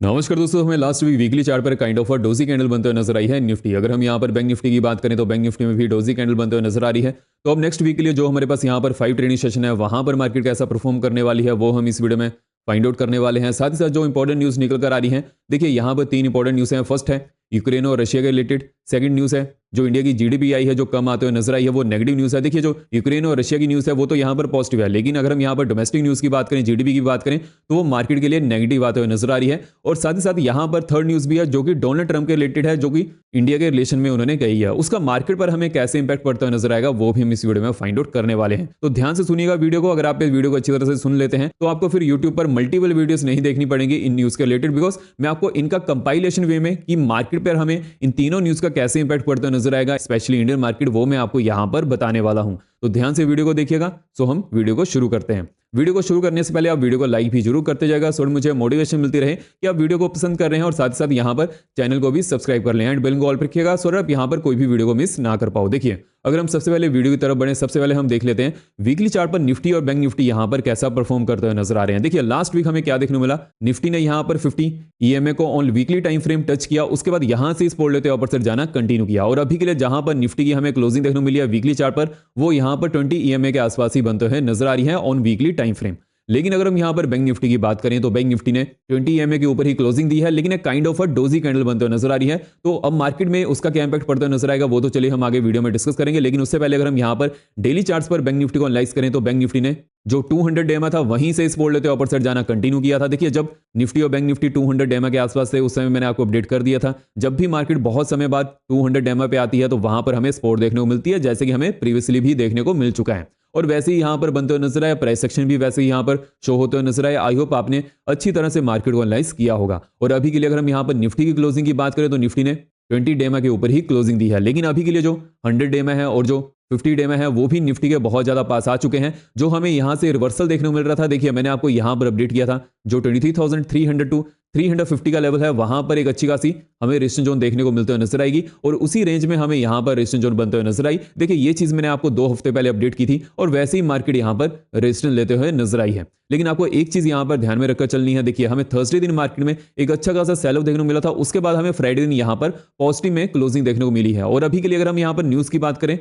नमस्कार दोस्तों, हमें लास्ट वीक वीकली चार्ट पर काइंड ऑफ डोजी कैंडल बनते हुए नजर आई है निफ्टी। अगर हम यहाँ पर बैंक निफ्टी की बात करें तो बैंक निफ्टी में भी डोजी कैंडल बनते हुए नजर आ रही है। तो अब नेक्स्ट वीक के लिए जो हमारे पास यहाँ पर 5 ट्रेडिंग सेशन है वहां पर मार्केट कैसा परफॉर्म करने वाली है वो हम इस वीडियो में फाइंड आउट करने वाले हैं। साथ ही साथ जो इंपॉर्टेंट न्यूज़ निकल कर आ रही है, देखिए यहाँ पर 3 इंपॉर्टेंट न्यूज़ हैं। फर्स्ट है यूक्रेन और रशिया के रिलेटेड। सेकंड न्यूज़ है जो इंडिया की जीडीपी आई है जो कम आते हुए नजर आई है वो नेगेटिव न्यूज़ है। देखिए जो यूक्रेन और रशिया की न्यूज़ है वो तो यहाँ पर पॉजिटिव है, लेकिन अगर हम यहाँ पर डोमेस्टिक न्यूज़ की बात करें, जीडीपी की बात करें तो वो मार्केट के लिए नेगेटिव आते हुए नजर आ रही है। और साथ ही साथ यहाँ पर थर्ड न्यूज़ भी है जो कि डोनाल्ड ट्रंप के रिलेटेड है, जो कि इंडिया के रिलेशन में उन्होंने कही है। उसका मार्केट पर हमें कैसे इंपैक्ट पड़ता हुआ नजर आएगा वो भी हम इस वीडियो में फाइंड आउट करने वाले हैं। तो ध्यान से सुनिएगा वीडियो को। अगर आप इस वीडियो को अच्छी तरह से सुन लेते हैं तो आपको फिर यूट्यूब पर मल्टीपल वीडियोस नहीं देखनी पड़ेंगी इन न्यूज़ के रिलेटेड, बिकॉज मैं आपको इनका कंपाइलेशन वे में कि मार्केट पर हमें इन तीनों न्यूज़ का कैसे इंपैक्ट पड़ता नजर आएगा, स्पेशली इंडियन मार्केट, वो मैं आपको यहां पर बताने वाला हूं। तो ध्यान से वीडियो को देखिएगा। सो हम वीडियो को शुरू करते हैं। वीडियो को शुरू करने से पहले आप वीडियो को लाइक भी जरूर करते जाएगा, सो मुझे मोटिवेशन मिलती रहे कि आप वीडियो को पसंद कर रहे हैं। और साथ ही साथ यहाँ पर चैनल को भी सब्सक्राइब कर लें एंड बेल को ऑल पर रखिएगा, सो आप यहाँ पर कोई भी वीडियो को मिस ना कर पाओ। देखिए अगर हम सबसे पहले वीडियो की तरफ बढ़े, सबसे पहले हम देख लेते हैं वीकली चार्ट पर निफ्टी और बैंक निफ्टी यहाँ पर कैसा परफॉर्म करते हुए नजर आ रहे हैं। देखिए लास्ट वीक हमें क्या देखने को मिला, निफ्टी ने यहाँ पर 50 ईएमए को on weekly time frame touch किया, उसके बाद यहाँ से सपोर्ट लेते हुए ऊपर से जाना कंटिन्यू किया। और अभी के लिए जहां पर निफ्टी की हमें क्लोजिंग देखने को मिली है वीकली चार्ट पर, वो यहाँ पर 20 ईएमए के आसपास ही बनते हुए नजर आ रही है ऑन वीकली टाइम फ्रेम। लेकिन अगर हम यहां पर बैंक निफ्टी की बात करें तो बैंक निफ्टी ने 20 ईएमए के ऊपर ही क्लोजिंग दी है, लेकिन एक काइंड ऑफ डोजी कैंडल बनते हुए नजर आ रही है। तो अब मार्केट में उसका क्या इंपैक्ट पड़ता हुआ नजर आएगा वो तो चलिए हम आगे वीडियो में डिस्कस करेंगे। लेकिन उससे पहले अगर हम यहां पर डेली चार्ट्स पर बैंक निफ्टी को एनालाइज करें तो बैंक निफ्टी ने जो 200 डेमा था वहीं से सपोर्ट लेते ऊपर से जाना कंटिन्यू किया था। देखिए जब निफ्टी और बैंक निफ्टी 200 डेमा के आसपास थे उस समय मैंने आपको अपडेट कर दिया था, जब भी मार्केट बहुत समय बाद 200 डेमा पे आती है तो वहां पर हमें सपोर्ट देखने को मिलती है, जैसे कि हमें प्रीवियसली भी देखने को मिल चुका है। और वैसे ही यहां पर बनते हुए नजर आया, प्राइस सेक्शन भी वैसे ही यहां पर शो होते हुए नजर आया। आई होप आपने अच्छी तरह से मार्केट को एनालाइज किया होगा। और अभी के लिए अगर हम यहां पर निफ्टी की क्लोजिंग की बात करें तो निफ्टी ने 20 डेमा के ऊपर ही क्लोजिंग दी है, लेकिन अभी के लिए जो 100 डेमा है और जो 50 डेमा है वो भी निफ्टी के बहुत ज्यादा पास आ चुके हैं, जो हमें यहां से रिवर्सल देखने को मिल रहा था। देखिए मैंने आपको यहां पर अपडेट किया था जो 23,300 टू 350 का लेवल है, वहां पर एक अच्छी खासी हमें रेजिस्टेंस जोन देखने को मिलते हुए नजर आएगी और उसी रेंज में हमें यहां पर रेजिस्टेंस जोन बनते हुए नजर आई। देखिए ये चीज मैंने आपको 2 हफ्ते पहले अपडेट की थी और वैसे ही मार्केट यहां पर रेजिस्टेंस लेते हुए नजर आई है। लेकिन आपको एक चीज यहां पर ध्यान में रखकर चलनी है। देखिए हमें थर्सडे दिन मार्केट में एक अच्छा खासा सेल ऑफ देखने को मिला था, उसके बाद हमें फ्राइडे दिन यहां पर पॉजिटिव में क्लोजिंग देखने को मिली है। और अभी के लिए अगर हम यहां पर न्यूज की बात करें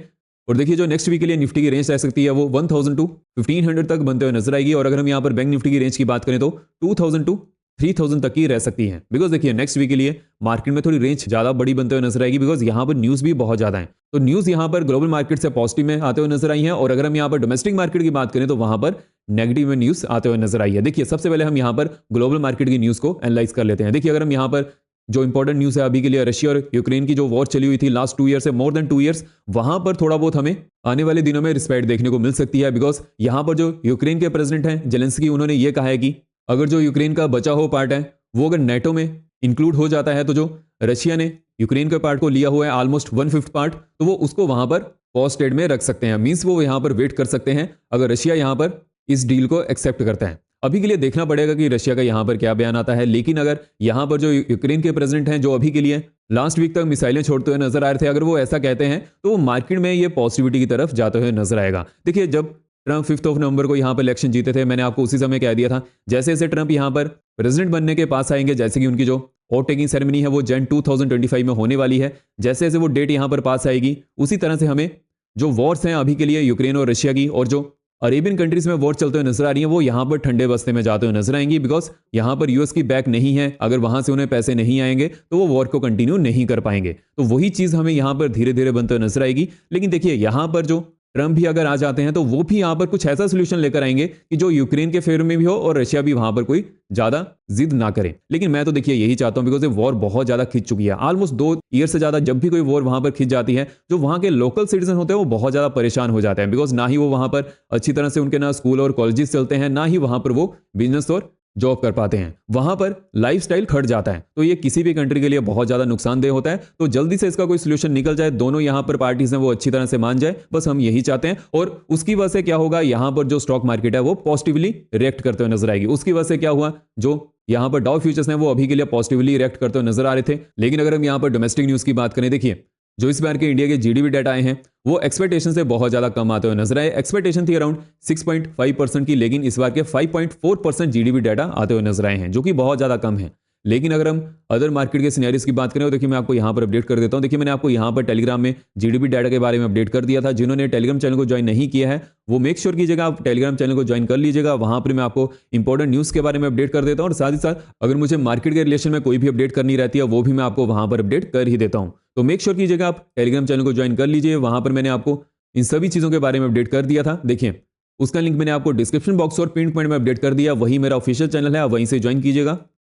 और देखिए जो नेक्स्ट वीक के लिए निफ्टी की रेंज रह सकती है वो 1000 टू 1500 तक बनते हुए नजर आएगी। और अगर हम यहां पर बैंक निफ्टी की रेंज की बात करें तो 2000 टू 3000 तक ही रह सकती है। बिकॉज देखिए नेक्स्ट वीक के लिए मार्केट में थोड़ी रेंज ज्यादा बड़ी बनते हुए नजर आएगी, बिकॉज यहां पर न्यूज भी बहुत ज्यादा है। तो न्यूज यहां पर ग्लोबल मार्केट से पॉजिटिव में आते हुए नजर आई है। और अगर हम यहां पर डोमेस्टिक मार्केट की बात करें तो वहां पर नेगेटिव में न्यूज आते हुए नजर आई है। देखिए सबसे पहले हम यहां पर ग्लोबल मार्केट की न्यूज को एनालाइज कर लेते हैं। देखिए अगर हम यहां पर जो इंपॉर्टेंट न्यूज़ है अभी के लिए, रशिया और यूक्रेन की जो वॉर चली हुई थी लास्ट 2 ईयर से, मोर देन 2 ईयर्स, वहां पर थोड़ा बहुत हमें आने वाले दिनों में रिस्पेक्ट देखने को मिल सकती है। बिकॉज यहां पर जो यूक्रेन के प्रेसिडेंट हैं जेलेंस्की, उन्होंने ये कहा है कि अगर जो यूक्रेन का बचा हुआ पार्ट है वो अगर नेटो में इंक्लूड हो जाता है तो जो रशिया ने यूक्रेन के पार्ट को लिया हुआ है ऑलमोस्ट 1/5 पार्ट, तो वो उसको वहां पर पॉज स्टेट में रख सकते हैं। मींस वो यहां पर वेट कर सकते हैं अगर रशिया यहां पर इस डील को एक्सेप्ट करता है। अभी के लिए देखना पड़ेगा कि रशिया का यहां पर क्या बयान आता है। लेकिन अगर यहां पर जो यूक्रेन के प्रेसिडेंट हैं जो अभी के लिए लास्ट वीक तक मिसाइलें छोड़ते हुए नजर आ रहे थे, अगर वो ऐसा कहते हैं तो वो मार्केट में ये पॉजिटिविटी की तरफ जाते हुए नजर आएगा। देखिए जब ट्रंप 5 नवंबर को यहां पर इलेक्शन जीते थे, मैंने आपको उसी समय कह दिया था जैसे जैसे ट्रंप यहां पर प्रेसिडेंट बनने के पास आएंगे, जैसे कि उनकी जो वोट टेकिंग सेरेमनी है वो जन 2025 में होने वाली है, जैसे जैसे वो डेट यहां पर पास आएगी उसी तरह से हमें जो वॉर्स हैं अभी के लिए यूक्रेन और रशिया की और जो अरेबियन कंट्रीज में वॉर चलते हुए नजर आ रही है वो यहां पर ठंडे बस्ते में जाते हुए नजर आएंगी। बिकॉज यहां पर यूएस की बैक नहीं है, अगर वहां से उन्हें पैसे नहीं आएंगे तो वो वॉर को कंटिन्यू नहीं कर पाएंगे। तो वही चीज हमें यहां पर धीरे धीरे बनते हुए नजर आएगी। लेकिन देखिए यहां पर जो ट्रंप भी अगर आ जाते हैं तो वो भी यहां पर कुछ ऐसा सोल्यूशन लेकर आएंगे कि जो यूक्रेन के फेवर में भी हो और रशिया भी वहां पर कोई ज्यादा जिद ना करे। लेकिन मैं तो देखिए यही चाहता हूं, बिकॉज ये वॉर बहुत ज्यादा खिंच चुकी है, ऑलमोस्ट 2 ईयर से ज्यादा। जब भी कोई वॉर वहां पर खिंच जाती है, जो वहां के लोकल सिटीजन होते हैं वो बहुत ज्यादा परेशान हो जाते हैं। बिकॉज ना ही वो वहां पर अच्छी तरह से उनके ना स्कूल और कॉलेजेस चलते हैं, ना ही वहां पर वो बिजनेस और जॉब कर पाते हैं, वहां पर लाइफस्टाइल खट जाता है। तो ये किसी भी कंट्री के लिए बहुत ज्यादा नुकसानदेह होता है। तो जल्दी से इसका कोई सोल्यूशन निकल जाए, दोनों यहां पर पार्टीज हैं वो अच्छी तरह से मान जाए, बस हम यही चाहते हैं। और उसकी वजह से क्या होगा, यहां पर जो स्टॉक मार्केट है वो पॉजिटिवली रिएक्ट करते हुए नजर आएगी। उसकी वजह से क्या हुआ, जो यहां पर डाउ फ्यूचर्स हैं वो अभी के लिए पॉजिटिवली रिएक्ट करते हुए नजर आ रहे थे। लेकिन अगर हम यहां पर डोमेस्टिक न्यूज की बात करें, देखिए जो इस बार के इंडिया के जीडीपी डाटा आए हैं वो एक्सपेक्टेशन से बहुत ज्यादा कम आते हुए नजर आए। एक्सपेक्टेशन थी अराउंड 6.5% की, लेकिन इस बार के 5.4% जीडीपी डाटा आते हुए नजर आए हैं, जो कि बहुत ज्यादा कम है। लेकिन अगर हम अदर मार्केट के सिनेरियोस की बात करें तो देखिए मैं आपको यहाँ पर अपडेट कर देता हूँ। देखिए मैंने आपको यहाँ पर टेलीग्राम में जीडीपी डाटा के बारे में अपडेट कर दिया था। जिन्होंने टेलीग्राम चैनल को ज्वाइन नहीं किया है वो मेक श्योर कीजिएगा आप टेलीग्राम चैनल को ज्वाइन कर लीजिएगा। वहां पर मैं आपको इंपॉर्टेंट न्यूज़ के बारे में अपडेट कर देता हूँ और साथ ही साथ अगर मुझे मार्केट के रिलेशन में कोई भी अपडेट करनी रहती है वो भी मैं आपको वहां पर अपडेट कर ही देता हूँ। तो मेक श्योर कीजिएगा आप टेलीग्राम चैनल को ज्वाइन कर लीजिए। वहां पर मैंने आपको इन सभी चीज़ों के बारे में अपडेट कर दिया था। देखिए उसका लिंक मैंने आपको डिस्क्रिप्शन बॉक्स और पिन पॉइंट में अपडेट कर दिया। वही मेरा ऑफिशियल चैनल है, आप वहीं से ज्वाइन कीजिएगा।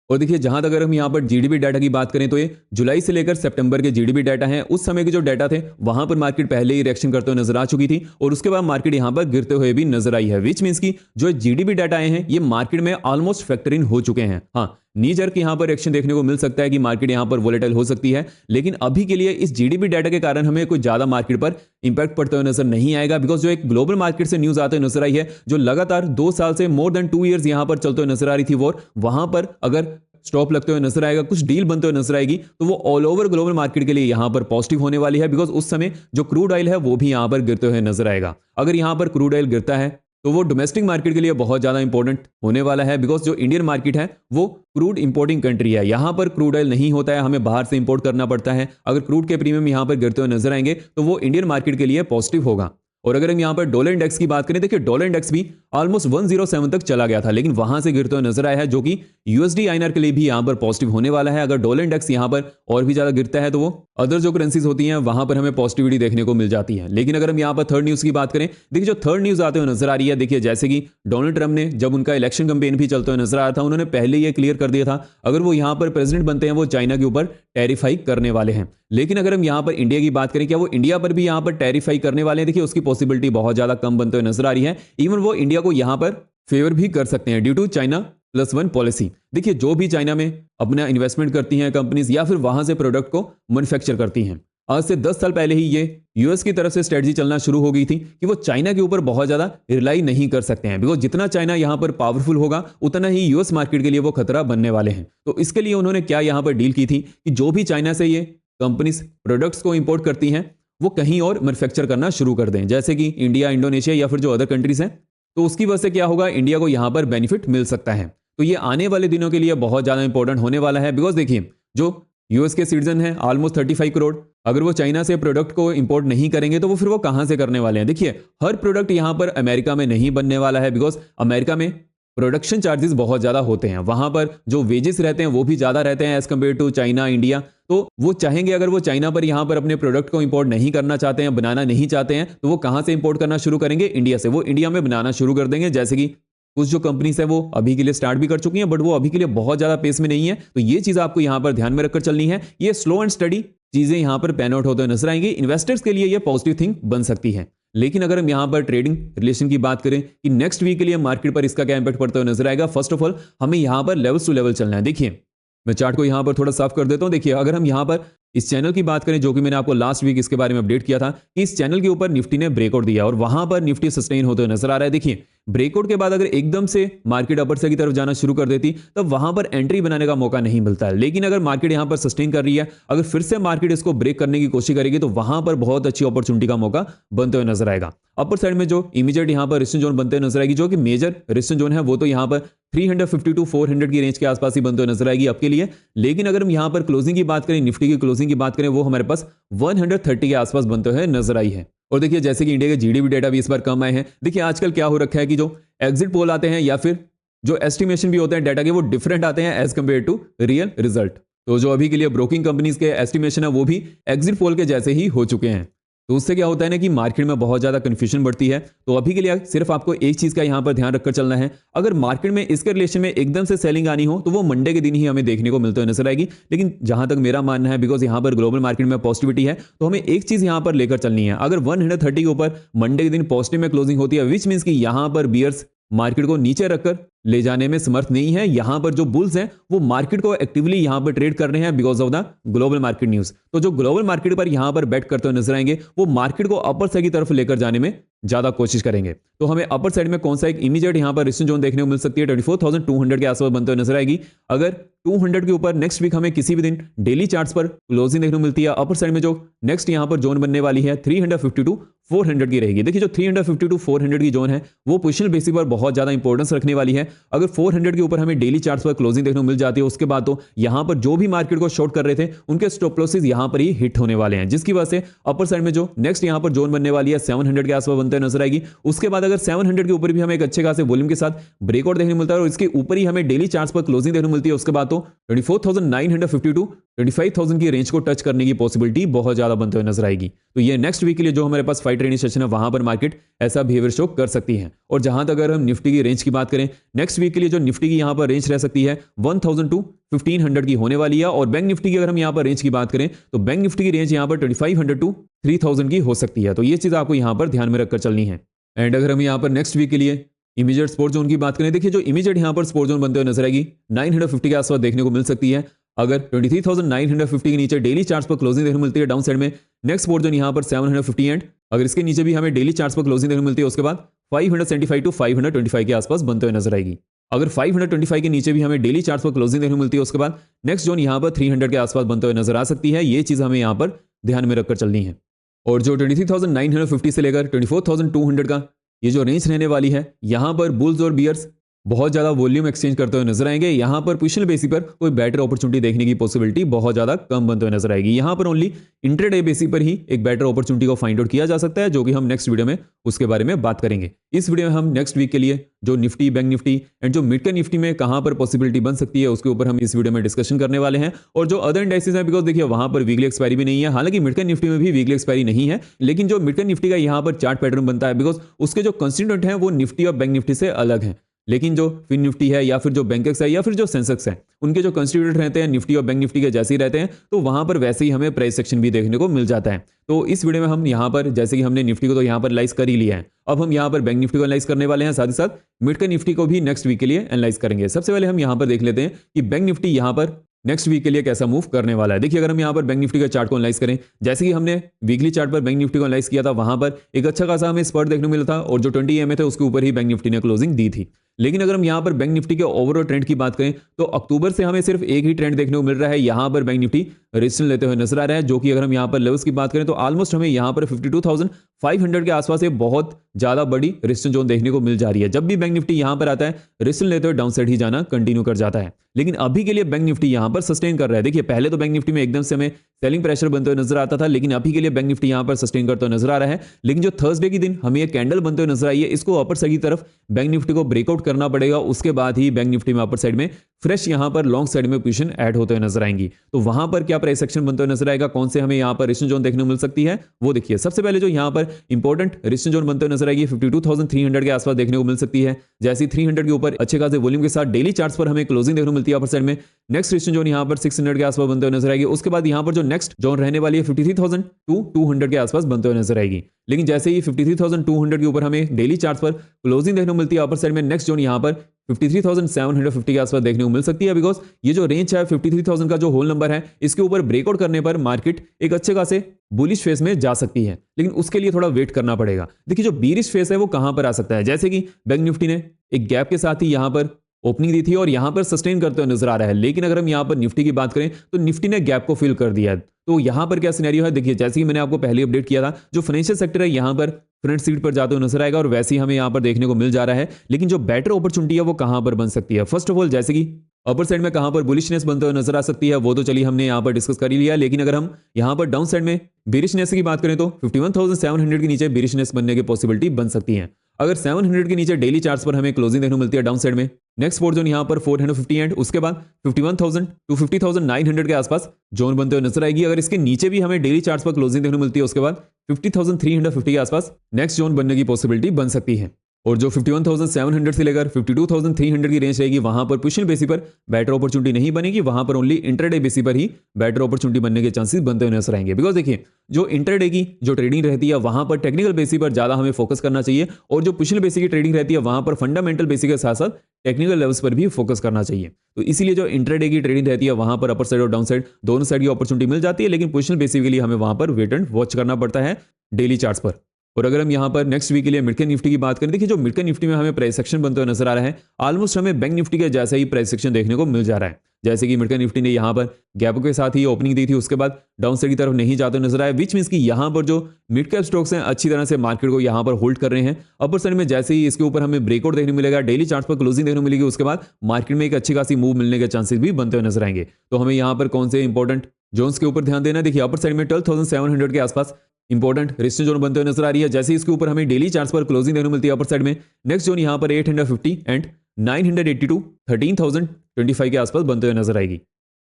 और देखिए जहां तक अगर हम यहाँ पर जीडीपी डाटा की बात करें तो ये जुलाई से लेकर सितंबर के जीडीपी डाटा हैं। उस समय के जो डाटा थे वहां पर मार्केट पहले ही रिएक्शन करते हुए नजर आ चुकी थी और उसके बाद मार्केट यहां पर गिरते हुए भी नजर आई है। विच मींस की जो जीडीपी डाटा आए हैं ये मार्केट में ऑलमोस्ट फैक्टर इन हो चुके हैं। हाँ, नी जर्क यहां पर एक्शन देखने को मिल सकता है कि मार्केट यहां पर वोलेटाइल हो सकती है, लेकिन अभी के लिए इस जीडीपी डाटा के कारण हमें कोई ज्यादा मार्केट पर इंपैक्ट पड़ते हुए नजर नहीं आएगा। बिकॉज जो एक ग्लोबल मार्केट से न्यूज आते हुए नजर आई है जो लगातार 2 साल से मोर देन 2 ईयर्स यहां पर चलते हुए नजर आ रही थी वॉर, वहां पर अगर स्टॉप लगते हुए नजर आएगा, कुछ डील बनते हुए नजर आएगी तो वो ऑल ओवर ग्लोबल मार्केट के लिए यहां पर पॉजिटिव होने वाली है। बिकॉज उस समय जो क्रूड ऑयल है वो भी यहां पर गिरते हुए नजर आएगा। अगर यहां पर क्रूड ऑयल गिरता है तो वो डोमेस्टिक मार्केट के लिए बहुत ज्यादा इंपॉर्टेंट होने वाला है। बिकॉज जो इंडियन मार्केट है वो क्रूड इंपोर्टिंग कंट्री है, यहां पर क्रूड ऑयल नहीं होता है, हमें बाहर से इंपोर्ट करना पड़ता है। अगर क्रूड के प्रीमियम यहां पर गिरते हुए नजर आएंगे तो वो इंडियन मार्केट के लिए पॉजिटिव होगा। और अगर हम यहां पर डॉलर इंडेक्स की बात करें, देखिए डॉलर इंडेक्स भी ऑलमोस्ट 107 तक चला गया था लेकिन वहां से गिरते हुए नजर आया है जो कि यूएसडी आईएनआर के लिए भी यहां पर पॉजिटिव होने वाला है। अगर डॉलर इंडेक्स यहां पर और भी ज्यादा गिरता है तो वो अदर जो करेंसीज होती हैं वहां पर हमें पॉजिटिविटी देखने को मिल जाती है। लेकिन अगर हम यहां पर थर्ड न्यूज की बात करें, देखिए जो थर्ड न्यूज आते हुए नजर आ रही है, देखिए जैसे कि डोनाल्ड ट्रंप ने जब उनका इलेक्शन कैंपेन भी चलते हुए नजर आ रहा था उन्होंने पहले ये क्लियर कर दिया था अगर वो यहां पर प्रेसिडेंट बनते हैं वो चाइना के ऊपर टैरिफाई करने वाले हैं। लेकिन अगर हम यहां पर इंडिया की बात करें, क्या वो इंडिया पर भी यहां पर टैरिफाई करने वाले हैं? देखिए उसकी पॉसिबिलिटी बहुत ज्यादा कम बनते हुए नजर आ रही है। इवन वो इंडिया को यहां पर फेवर भी कर सकते हैं ड्यू टू चाइना +1 पॉलिसी। देखिए जो भी चाइना में अपना इन्वेस्टमेंट करती हैं कंपनीज या फिर वहां से प्रोडक्ट को मैन्युफैक्चर करती हैं, आज से 10 साल पहले ही ये यूएस की तरफ से स्ट्रेटजी चलना शुरू हो गई थी कि वो चाइना के ऊपर बहुत ज्यादा रिलाई नहीं कर सकते हैं। बिकॉज जितना चाइना यहां पर पावरफुल होगा उतना ही यूएस मार्केट के लिए वो खतरा बनने वाले हैं। तो इसके लिए उन्होंने क्या यहां पर डील की थी कि जो भी चाइना से ये कंपनीज प्रोडक्ट्स को इंपोर्ट करती हैं वो कहीं और मैन्युफैक्चर करना शुरू कर दें, जैसे कि इंडिया, इंडोनेशिया या फिर जो अदर कंट्रीज हैं। तो उसकी वजह से क्या होगा, इंडिया को यहां पर बेनिफिट मिल सकता है। तो ये आने वाले दिनों के लिए बहुत ज्यादा इंपॉर्टेंट होने वाला है। बिकॉज देखिए जो यूएस के सिटीजन है ऑलमोस्ट 35 करोड़, अगर वो चाइना से प्रोडक्ट को इंपोर्ट नहीं करेंगे तो वो फिर वो कहां से करने वाले हैं? देखिए हर प्रोडक्ट यहां पर अमेरिका में नहीं बनने वाला है। बिकॉज अमेरिका में प्रोडक्शन चार्जेस बहुत ज्यादा होते हैं, वहां पर जो वेजेस रहते हैं वो भी ज्यादा रहते हैं as compare to China, India. तो वो चाहेंगे अगर वो चाइना पर यहां पर अपने प्रोडक्ट को इंपोर्ट नहीं करना चाहते हैं, बनाना नहीं चाहते हैं, तो वो कहां से इंपोर्ट करना शुरू करेंगे? इंडिया से। वो इंडिया में बनाना शुरू कर देंगे। जैसे कि कुछ जो कंपनीज है वो अभी के लिए स्टार्ट भी कर चुकी हैं बट वो अभी के लिए बहुत ज्यादा पेस में नहीं है। तो ये चीज आपको यहां पर ध्यान में रखकर चलनी है। ये स्लो एंड स्टडी चीजें यहां पर पैन आउट होते हुए नजर आएंगी। इन्वेस्टर्स के लिए ये पॉजिटिव थिंग बन सकती है। लेकिन अगर हम यहां पर ट्रेडिंग रिलेशन की बात करें कि नेक्स्ट वीक के लिए मार्केट पर इसका क्या इंपैक्ट पड़ता हुआ नजर आएगा, फर्स्ट ऑफ ऑल हमें यहां पर लेवल्स टू लेवल चलना है। देखिए मैं चार्ट को यहां पर थोड़ा साफ कर देता हूं। देखिए अगर हम यहां पर इस चैनल की बात करें जो कि मैंने आपको लास्ट वीक इसके बारे में अपडेट किया था कि इस चैनल के ऊपर निफ्टी ने ब्रेकआउट दिया और वहां पर निफ्टी सस्टेन होते हुए नजर आ रहा है। देखिए ब्रेकआउट के बाद अगर एकदम से मार्केट अपर साइड की तरफ जाना शुरू कर देती तब वहां पर एंट्री बनाने का मौका नहीं मिलता है। लेकिन अगर मार्केट यहां पर सस्टेन कर रही है, अगर फिर से मार्केट इसको ब्रेक करने की कोशिश करेगी तो वहां पर बहुत अच्छी अपॉर्चुनिटी का मौका बनते हुए नजर आएगा। अपर साइड में जो इमीडिएट यहां पर रेजिस्टेंस जोन बनते हुए नजर आएगी, जो कि मेजर रेजिस्टेंस जोन है वो तो यहां पर 350 टू 400 की रेंज के आसपास ही बनते हुए नजर आएगी आपके लिए। लेकिन अगर हम यहां पर क्लोजिंग की बात करें, निफ्टी की क्लोजिंग की बात करें, वो हमारे पास 130 के आसपास बनते हुए नजर आई है। और देखिए जैसे कि इंडिया के जीडीपी डेटा भी इस बार कम आए हैं। देखिए आजकल क्या हो रखा है कि जो एग्जिट पोल आते हैं या फिर जो एस्टिमेशन भी होते हैं डेटा के वो डिफरेंट आते हैं as compare to real result. तो जो अभी के लिए ब्रोकिंग कंपनीज के एस्टिमेशन है वो भी एग्जिट पोल के जैसे ही हो चुके हैं। तो उससे क्या होता है ना कि मार्केट में बहुत ज्यादा कंफ्यूजन बढ़ती है। तो अभी के लिए सिर्फ आपको एक चीज का यहां पर ध्यान रखकर चलना है, अगर मार्केट में इसके रिलेशन में एकदम से सेलिंग आनी हो तो वो मंडे के दिन ही हमें देखने को मिलते हुए नजर आएगी। लेकिन जहां तक मेरा मानना है, बिकॉज यहां पर ग्लोबल मार्केट में पॉजिटिविटी है, तो हमें एक चीज यहां पर लेकर चलनी है। अगर 130 के ऊपर मंडे के दिन पॉजिटिव में क्लोजिंग होती है, विच मींस कि यहां पर बियर्स मार्केट को नीचे रखकर ले जाने में समर्थ नहीं है। यहां पर जो बुल्स हैं वो मार्केट को एक्टिवली यहां पर ट्रेड कर रहे हैं because of the global market news. तो जो ग्लोबल मार्केट पर यहां पर बेट करते हुए नजर आएंगे वो मार्केट को अपर साइड की तरफ लेकर जाने में ज्यादा कोशिश करेंगे। तो हमें अपर साइड में कौन सा एक इमीडिएट यहां पर रेजिस्टेंस जोन देखने को मिल सकती है, 24,200 के आसपास बनते हुए नजर आएगी। अगर 200 के ऊपर नेक्स्ट वीक हमें किसी भी दिन डेली चार्ट्स पर क्लोजिंग देखने को मिलती है, अपर साइड में जो नेक्स्ट यहां पर जोन बनने वाली है 350 टू 400 की रहेगी। देखिए जो 350 टू 400 की जोन है वो पोजिशनल बेसिस पर बहुत ज्यादा इंपॉर्टेंस रखने वाली है। अगर 400 के ऊपर हमें डेली चार्ट्स पर क्लोजिंग देखने को मिल जाती है उसके बाद तो यहां पर जो भी मार्केट को शॉर्ट कर रहे थे उनके स्टॉप लॉसेस यहां पर ही हिट होने वाले हैं, जिसकी वजह से अपर साइड में जो नेक्स्ट यहां पर जोन बनने वाली है 700 के आसपास बनते नजर आएगी। उसके बाद अगर 700 के ऊपर भी हमें एक अच्छे खासे वॉल्यूम के साथ ब्रेकआउट देखने को मिलता है और इसके ऊपर ही हमें डेली चार्ट्स पर क्लोजिंग देखने को मिलती है उसके बाद तो 24,950 टू 25,000 की रेंज को टच करने की पॉसिबिलिटी बहुत ज्यादा बनते हुए नजर आएगी। तो ये नेक्स्ट वीक के लिए जो हमारे पास 5 ट्रेडिंग सेशन है वहां पर मार्केट ऐसा बिहेवियर शो कर सकती है। और जहां तक अगर हम निफ्टी की रेंज की बात करें, नेक्स्ट वीक के लिए जो निफ्टी की यहां पर रेंज रह सकती है 1000 टू 1500 की होने वाली है। और बैंक निफ्टी की अगर हम यहां पर रेंज की बात करें तो बैंक निफ्टी की रेंज यहां पर 2500 टू 3000 की हो सकती है। तो ये चीज आपको यहां पर ध्यान में रखकर चलनी है। एंड अगर हम यहां पर नेक्स्ट वीक के लिए इमीडिएट सपोर्ट जोन की बात करें, देखिए जो इमीडिएट यहां पर सपोर्ट जोन बनते हुए नजर आएगी 950 के आसपास देखने को मिल सकती है। अगर 23,950 के नीचे डेली चार्ट्स पर क्लोजिंग देखने को मिलती है डाउन साइड में, नेक्स्ट सपोर्ट जोन यहां पर 750 एंड अगर इसके नीचे भी हमें डेली चार्ट्स पर क्लोजिंग देखने को मिलती है उसके बाद 575 टू 525 के आसपास बनते हुए नजर आएगी। अगर 525 के नीचे भी हमें डेली चार्ट्स पर क्लोजिंग देखने को मिलती है उसके बाद नेक्स्ट जोन यहां पर 300 के आसपास बनते हुए नजर आ सकती है। ये चीज हमें यहां पर ध्यान में रखकर चलनी है। और जो 23,950 से लेकर 24,200 का ये जो रेंज रहने वाली है यहां पर बुल्स और बियर्स बहुत ज्यादा वॉल्यूम एक्सचेंज करते हुए नजर आएंगे। यहां पर पोजिशनल बेसिस पर कोई बेटर अपॉर्चुनिटी देखने की पॉसिबिलिटी बहुत ज्यादा कम बनते हुए नजर आएगी। यहां पर ओनली इंट्राडे बेसिस पर ही एक बेटर अपॉर्चुनिटी को फाइंड आउट किया जा सकता है, जो कि हम नेक्स्ट वीडियो में उसके बारे में बात करेंगे। इस वीडियो में हम नेक्स्ट वीक के लिए जो निफ्टी, बैंक निफ्टी एंड जो मिड कैप निफ्टी में कहां पर पॉसिबिलिटी बन सकती है उसके ऊपर हम इस वीडियो में डिस्कशन करने वाले हैं। और जो अदर इंडेक्सेस है, बिकॉज देखिए वहां पर वीकली एक्सपायरी भी नहीं है, हालांकि मिड कैप निफ्टी में भी वीकली एक्सपायरी नहीं है, लेकिन जो मिड कैप निफ्टी का यहां पर चार्ट पैटर्न बनता है बिकॉज उसके जो कंस्टिट्यूएंट है वो निफ्टी और बैंक निफ्टी से अलग है। लेकिन जो फिन निफ्टी है या फिर जो बैंकेक्स है या फिर जो सेंसेक्स है उनके जो कंस्टिट्यूएंट रहते हैं निफ्टी और बैंक निफ्टी के जैसे ही रहते हैं, तो वहां पर वैसे ही हमें प्राइस सेक्शन भी देखने को मिल जाता है। तो इस वीडियो में हम यहां पर जैसे कि हमने निफ्टी को तो यहां पर एनालाइज कर ही लिया है, अब हम यहां पर बैंक निफ्टी को एनालाइज करने वाले हैं, साथ ही साथ मिड कैप निफ्टी को भी नेक्स्ट वीक के लिए एनालाइज करेंगे। सबसे पहले हम यहां पर देख लेते हैं कि बैंक निफ्टी यहां पर नेक्स्ट वीक के लिए कैसा मूव करने वाला है। देखिए अगर हम यहां पर बैंक निफ्टी का चार्ट को एनालाइज करें, जैसे कि हमने वीकली चार्ट पर बैंक निफ्टी को एनालाइज किया था, वहां पर एक अच्छा खासा हमें स्पर्ट देखने को मिला था और जो 20 EMA थे उसके ऊपर ही बैंक निफ्टी ने क्लोजिंग दी थी। लेकिन अगर हम यहां पर बैंक निफ्टी के ओवरऑल ट्रेंड की बात करें तो अक्टूबर से हमें सिर्फ एक ही ट्रेंड देखने को मिल रहा है। यहां पर बैंक निफ्टी रेजिस्टेंस लेते हुए नजर आ रहा है, जो कि अगर हम यहां पर लेवल्स की बात करें तो ऑलमोस्ट हमें यहां पर 52,500 के आसपास एक बहुत ज्यादा बड़ी रेजिस्टेंस जोन देखने को मिल जा रही है। जब भी बैंक निफ्टी यहां पर आता है रेजिस्टेंस लेते हुए डाउन साइड ही जाना कंटिन्यू कर जाता है, लेकिन अभी के लिए बैंक निफ्टी यहां पर सस्टेन कर रहा है। देखिए पहले तो बैंक निफ्टी में एकदम से हमें सेलिंग प्रेशर बनते हुए नजर आता था, लेकिन अभी के लिए बैंक निफ्टी यहां पर सस्टेन करते हुए नजर आ रहा है। लेकिन जो थर्सडे के दिन हमें एक कैंडल बनते हुए नजर आई है, इसको अपर साइड की तरफ बैंक निफ्टी को ब्रेकआउट करना पड़ेगा, उसके बाद ही बैंक निफ्टी में अपर साइड में फ्रेश यहां पर लॉन्ग साइड में पोजीशन ऐड होते हुए नजर आएंगी। तो वहां पर क्या प्राइस एक्शन बनते हुए नजर आएगा, कौन से हमें यहां पर रेजिस्टेंस जोन देखने को मिल सकती है वो देखिए। सबसे पहले जो यहां पर इंपॉर्टेंट रेजिस्टेंस जोन बनते हुए नजर आएगी 52,300 के आसपास देखने को मिल सकती है। जैसे ही 300 के ऊपर अच्छे खासे वॉल्यूम के साथ डेली चार्ट्स पर हमें क्लोजिंग देखने को मिलती है अपर साइड में, नेक्स्ट रेजिस्टेंस जोन यहां पर 600 के आसपास बनते हुए नजर आएगी। उसके बाद यहां पर जो नेक्स्ट जोन रहने वाली है 53,000 टू 200 के आसपास बनते हुए नजर आएगी। लेकिन जैसे ही 53,200 के ऊपर हमें डेली चार्ट्स पर क्लोजिंग देखने को मिलती है अपर साइड में, नेक्स्ट जोन यहां पर 53,750 के आसपास देखने को मिल सकती है। बिकॉज ये जो रेंज है 53,000 का जो होल नंबर है इसके ऊपर ब्रेकआउट करने पर मार्केट एक अच्छे खासे बुलिश फेस में जा सकती है, लेकिन उसके लिए थोड़ा वेट करना पड़ेगा। देखिए जो बीरिश फेस है वो कहां पर आ सकता है, जैसे कि बैंक निफ्टी ने एक गैप के साथ ही यहां पर ओपनिंग दी थी और यहां पर सस्टेन करते हुए नजर आ रहा है। लेकिन अगर हम यहां पर निफ्टी की बात करें तो निफ्टी ने गैप को फिल कर दिया है। तो यहां पर क्या सिनेरियो है, देखिए जैसे कि मैंने आपको पहले अपडेट किया था, जो फाइनेंशियल सेक्टर है यहां पर फ्रंट सीट पर जाते हुए नजर आएगा और वैसे ही हमें यहां पर देखने को मिल जा रहा है। लेकिन जो बेटर अपॉर्चुनिटी है वो कहां पर बन सकती है, फर्स्ट ऑफ ऑल जैसे कि अपर साइड में कहां पर बुलिशनेस बनते हुए नजर आ सकती है वो तो चलिए हमने यहां पर डिस्कस कर ही लिया। लेकिन अगर हम यहां पर डाउन साइड में बेरिशनेस की बात करें तो 51,700 के नीचे बेरिशनेस बनने की पॉसिबिलिटी बन सकती है। अगर 700 के नीचे डेली चार्ट्स पर हमें क्लोजिंग देखने को मिलती है डाउन साइड में, नेक्स्ट सपोर्ट जोन यहां पर 450 एंड उसके बाद 51,000 टू 50,900 के आसपास जोन बनते हुए नजर आएगी। अगर इसके नीचे भी हमें डेली चार्ट्स पर क्लोजिंग देखने को मिलती है उसके बाद 50,350 के आसपास नेक्स्ट जोन बनने की पॉसिबिलिटी बन सकती है। और जो 51,700 से लेकर 52,300 की रेंज रहेगी वहां पर पोजीशन बेसिस पर बेटर अपॉर्चुनिटी नहीं बनेगी, वहां पर ओनली इंटरडे बेसिस पर ही बेटर अपॉर्चुनिटी बनने के चांसेस बनते हुए नजर आएंगे। बिकॉज देखिए जो इंटरडे की जो ट्रेडिंग रहती है वहां पर टेक्निकल बेसिस पर ज्यादा हमें फोकस करना चाहिए, और जो पोजीशन बेसिस की ट्रेडिंग रहती है वहां पर फंडामेंटल बेसिस के साथ साथ टेक्निकल लेवल्स पर भी फोकस करना चाहिए। तो इसीलिए जो इंटरडे की ट्रेडिंग रहती है वहां पर अपर साइड और डाउन साइड दोनों साइड की अपॉर्चुनिटी मिल जाती है, लेकिन पोजीशन बेसिस के लिए हमें वहां पर वेट एंड वॉच करना पड़ता है डेली चार्ट्स पर। और अगर हम यहां पर नेक्स्ट वीक के लिए मिड कैप निफ्टी की बात करें, देखिए जो मिड कैप निफ्टी में हमें प्राइस सेक्शन बनते हुए नजर आ रहा है ऑलमोस्ट हमें बैंक निफ्टी के जैसा ही प्राइस सेक्शन देखने को मिल जा रहा है। जैसे कि मिड कैप निफ्टी ने यहाँ पर गैप के साथ ही ओपनिंग दी थी, उसके बाद डाउन साइड की तरफ नहीं जाते नजर आए, विच मींस कि यहाँ पर जो मिड कैप स्टॉक्स हैं अच्छी तरह से मार्केट को यहाँ पर होल्ड कर रहे हैं। अपर साइड में जैसे ही इसके ऊपर हमें ब्रेकआउट देखने मिलेगा, डेली चार्ट पर क्लोजिंग देखने मिलेगी, उसके बाद मार्केट में एक अच्छी खासी मूव मिलने के चांसेस भी बनते हुए नजर आएंगे। तो हमें यहाँ पर कौन से इंपॉर्टेंट जोन्स के ऊपर ध्यान देना है, देखिए अपर साइड में 12,700 के आसपास इंपॉर्टेंट रेजिस्टेंस जोन बनते हुए नजर आ रही है। जैसे इसके ऊपर हमें डेली चार्ट्स पर क्लोजिंग देखने मिलती है अपर साइड में, नेक्स्ट जोन यहाँ पर 850 एंड 982 13,025 के आसपास बनते हुए नजर आएगी।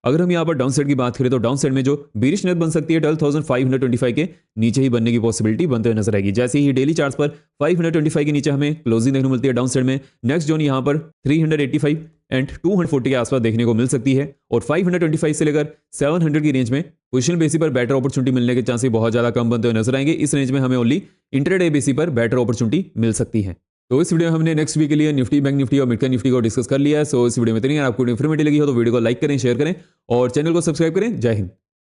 अगर हम यहाँ पर डाउन साइड की बात करें तो डाउन साइड में जो बीरिश नेट बन सकती है 12,525 के नीचे ही बनने की पॉसिबिलिटी बनते हुए नजर आएगी। जैसे ही डेली चार्ट्स पर 525 के नीचे हमें क्लोजिंग देखने मिलती है डाउन साइड में, नेक्स्ट जोन यहाँ पर 385 एंड 240 के आसपास देखने को मिल सकती है, और 525 से लेकर 700 की रेंज में पोजिशनल बेसिस पर बेटर अपॉर्चुनिटी मिलने के चांसेस बहुत ज्यादा कम बनते हुए नजर आएंगे। इस रेंज में हमें ओनली इंट्राडे बेसिस पर बेटर अपॉर्चुनिटी मिल सकती है। तो इस वीडियो में हमने नेक्स्ट वीक के लिए निफ्टी, बैंक निफ्टी और मिड कैप निफ्टी को डिस्कस कर लिया है। सो इस वीडियो में इतनी, अगर आपको इन्फॉर्मेटिव लगी हो तो वीडियो को लाइक करें, शेयर करें और चैनल को सब्सक्राइब करें। जय हिंद।